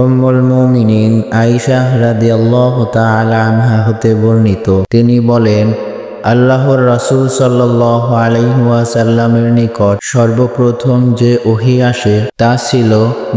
উম্মুল মুমিনিন আয়েশা রাদিয়াল্লাহু তাআলা আনহা হতে বর্ণিত, তিনি বলেন, আল্লাহর রাসূল সাল্লাল্লাহু আলাইহি ওয়াসাল্লামের নিকট সর্বপ্রথম যে ওহী আসে তা ছিল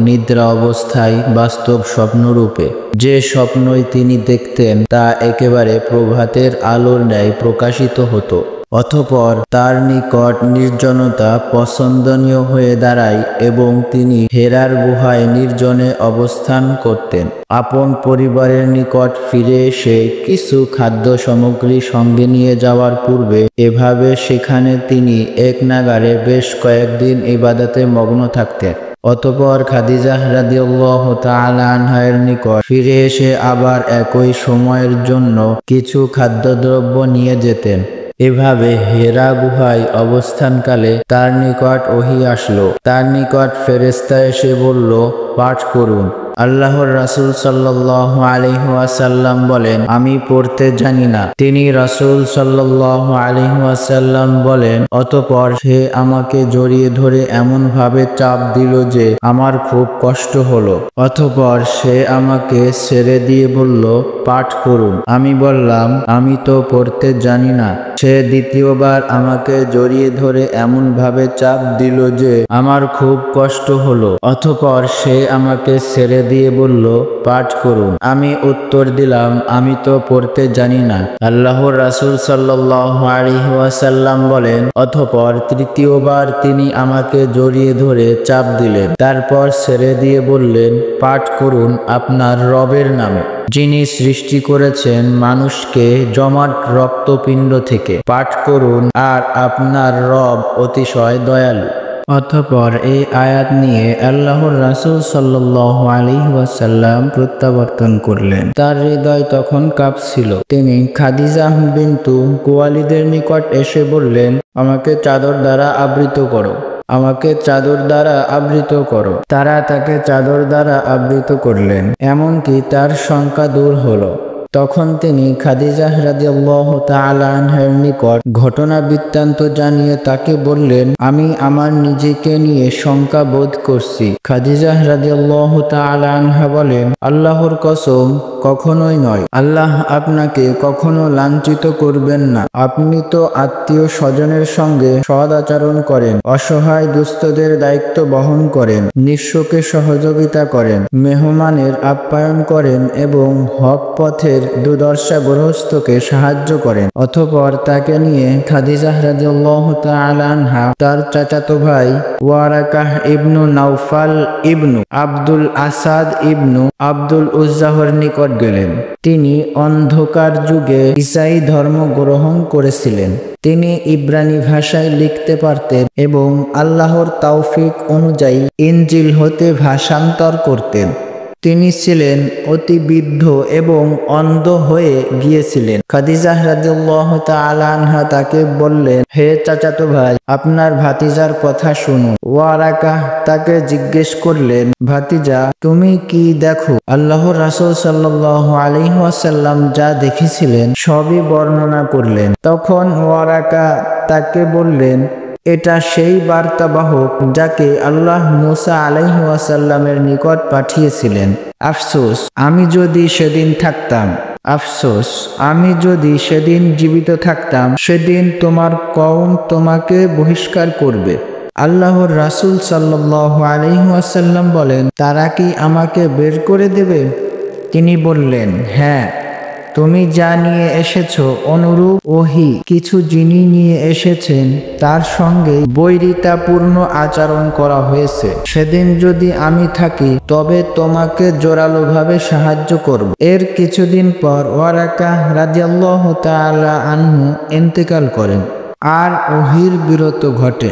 নিদ্রা অবস্থায় বাস্তব স্বপ্নরূপে। যে স্বপ্নই তিনি দেখতেন তা একেবারে প্রভাতের আলোর ন্যায় প্রকাশিত হতো। অতঃপর তার নিকট নির্জনতা পছন্দনীয় হয়ে দাঁড়ায় এবং তিনি হেরার গুহায় নির্জনে অবস্থান করতেন। আপন পরিবারের নিকট ফিরে এসে কিছু খাদ্য সামগ্রী সঙ্গে নিয়ে যাওয়ার পূর্বে এভাবে সেখানে তিনি এক নাগাড়ে বেশ কয়েকদিন ইবাদতে মগ্ন থাকতেন। অতঃপর খাদিজা রাদিয়াল্লাহু তাআলা আনহার নিকট ফিরে এসে আবার একই সময়ের জন্য কিছু খাদ্যদ্রব্য নিয়ে যেতেন। এভাবে হেরা গুহায় অবস্থানকালে তার নিকট ওহী আসলো। তার নিকট ফেরেশতা এসে বলল, পাঠ করুন। আল্লাহর রাসূল সাল্লাল্লাহু আলাইহি ওয়াসাল্লাম বলেন, আমি পড়তে জানি না। তিনি রাসূল সাল্লাল্লাহু আলাইহি ওয়াসাল্লাম বলেন, অতঃপর সে আমাকে জড়িয়ে ধরে এমন ভাবে চাপ দিল যে আমার খুব কষ্ট হলো। অতঃপর সে আমাকে ছেড়ে দিয়ে বলল, পাঠ করুন। আমি বললাম, আমি তো পড়তে জানি না। সে দ্বিতীয়বার আমাকে জড়িয়ে ধরে এমন ভাবে চাপ দিল যে আমার খুব কষ্ট হলো। অতঃপর সে আমাকে ছেড়ে দিয়ে বলল, পাঠ করুন। আমি উত্তর দিলাম, আমি তো পড়তে জানি না। আল্লাহর রাসূল সাল্লাল্লাহু আলাইহি ওয়াসাল্লাম বলেন, অতঃপর তৃতীয়বার তিনি আমাকে জড়িয়ে ধরে চাপ দিলেন। তারপর ছেড়ে দিয়ে বললেন, পাঠ করুন আপনার রবের নামে, যিনি সৃষ্টি করেছেন মানুষকে জমাট রক্তপিণ্ড থেকে। পাঠ করুন, আর আপনার রব অতিশয় দয়ালু। অতঃপর এই আয়াত নিয়ে আল্লাহর রাসূল সাল্লাল্লাহু আলাইহি ওয়াসাল্লাম প্রত্যাবর্তন করলেন। তার হৃদয় তখন কাঁপছিল। তিনি খাদিজা বিনতু কুওয়াইলিদের নিকট এসে বললেন, আমাকে চাদর দ্বারা আবৃত করো, আমাকে চাদর দ্বারা আবৃত করো। তারা তাকে চাদর দ্বারা আবৃত করলেন, এমনকি তার শঙ্কা দূর হলো। তখন তিনি খাদিজা রাদিয়াল্লাহু তাআলা আনহার নিকট ঘটনা বৃত্তান্ত জানিয়ে তাকে বললেন, আমি আমার নিজেকে নিয়ে শঙ্কা বোধ করছি। খাদিজা রাদিয়াল্লাহু তাআলা আনহা বলেন, আল্লাহর কসম, কখনোই নয়। আল্লাহ আপনাকে কখনো লাঞ্ছিত করবেন না। আপনি তো আত্মীয় স্বজনের সঙ্গে সৎ আচরণ করেন, অসহায় দুস্থদের দায়িত্ব বহন করেন, নিঃস্বকে সহযোগিতা করেন, মেহমানের আপ্যায়ন করেন এবং হক পথের দুর্দশা গৃহস্থকে সাহায্য করেন। অতঃপর তাকে নিয়ে খাদিজা রাদিয়াল্লাহু তাআলা আনহা তার চাচাতো ভাই ওয়ারাকাহ ইবনু নাওফাল ইবনু আব্দুল আসাদ ইবনু আব্দুল উজ্জাহর নিকট গেলেন। তিনি অন্ধকার যুগে ঈসাই ধর্ম গ্রহণ করেছিলেন। তিনি ইব্রানি ভাষায় লিখতে পারতেন এবং আল্লাহর তৌফিক অনুযায়ী ইনজিল হতে ভাষান্তর করতেন। তিনি ছিলেন অতি বৃদ্ধ এবং অন্ধ হয়ে গিয়েছিলেন। খাদিজা রাদিয়াল্লাহু তাআলা আনহা তাকে বললেন, হে চাচাতো ভাই, আপনার ভাতিজার কথা শুনুন। ওয়ারাকা তাকে জিজ্ঞেস করলেন, ভাতিজা, তুমি কি দেখো? আল্লাহর রাসূল সাল্লাল্লাহু আলাইহি ওয়াসাল্লাম যা দেখেছিলেন সবই বর্ণনা করলেন। তখন ওয়ারাকা তাকে বললেন, এটা সেই বার্তাবাহক যাকে আল্লাহ মুসা আলাইহি ওয়াসাল্লামের নিকট পাঠিয়েছিলেন। আফসোস, আমি যদি সেদিন থাকতাম। আফসোস, আমি যদি সেদিন জীবিত থাকতাম। সেদিন তোমার কওম তোমাকে বহিষ্কার করবে। আল্লাহর রাসূল সাল্লাল্লাহু আলাইহি ওয়াসাল্লাম বলেন, তারা কি আমাকে বের করে দেবে? তিনি বললেন, হ্যাঁ, তুমি যা নিয়ে এসেছো অনুরূপ ওহী কিছু যিনি নিয়ে এসেছেন তার সঙ্গে বৈরিতাপূর্ণ আচরণ করা হয়েছে। সেদিন যদি আমি থাকি তবে তোমাকে জোরালোভাবে সাহায্য করব। এর কিছুদিন পর ওয়ারাকা রাদিয়াল্লাহু তাআলা আনহু ইন্তেকাল করেন আর ওহীর বিরত ঘটে।